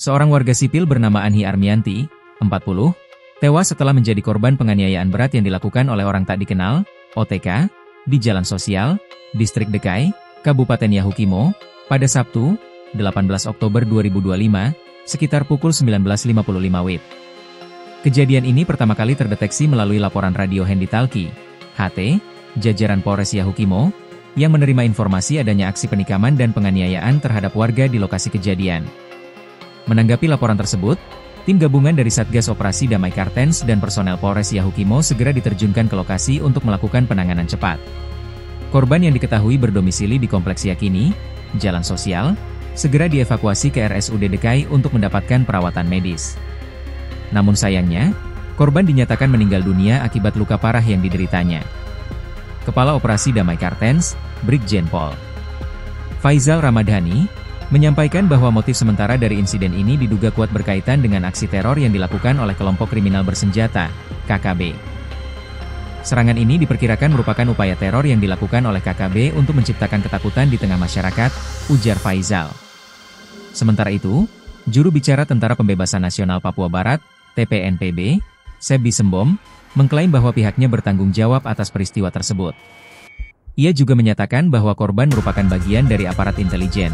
Seorang warga sipil bernama Anhi Armianti, 40, tewas setelah menjadi korban penganiayaan berat yang dilakukan oleh orang tak dikenal, OTK, di Jalan Sosial, Distrik Dekai, Kabupaten Yahukimo, pada Sabtu, 18 Oktober 2025, sekitar pukul 19.55 WIB. Kejadian ini pertama kali terdeteksi melalui laporan radio Hendi Talki, HT, jajaran Polres Yahukimo, yang menerima informasi adanya aksi penikaman dan penganiayaan terhadap warga di lokasi kejadian. Menanggapi laporan tersebut, tim gabungan dari Satgas Operasi Damai Kartens dan personel Polres Yahukimo segera diterjunkan ke lokasi untuk melakukan penanganan cepat. Korban yang diketahui berdomisili di Kompleks Yakini, Jalan Sosial, segera dievakuasi ke RSUD Dekai untuk mendapatkan perawatan medis. Namun sayangnya, korban dinyatakan meninggal dunia akibat luka parah yang dideritanya. Kepala Operasi Damai Kartens, Brigjen Pol Faizal Ramadhani, menyampaikan bahwa motif sementara dari insiden ini diduga kuat berkaitan dengan aksi teror yang dilakukan oleh kelompok kriminal bersenjata, KKB. Serangan ini diperkirakan merupakan upaya teror yang dilakukan oleh KKB untuk menciptakan ketakutan di tengah masyarakat, ujar Faizal. Sementara itu, juru bicara Tentara Pembebasan Nasional Papua Barat, TPNPB, Sebi Sembom, mengklaim bahwa pihaknya bertanggung jawab atas peristiwa tersebut. Ia juga menyatakan bahwa korban merupakan bagian dari aparat intelijen.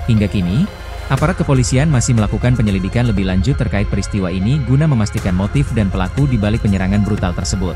Hingga kini, aparat kepolisian masih melakukan penyelidikan lebih lanjut terkait peristiwa ini guna memastikan motif dan pelaku di balik penyerangan brutal tersebut.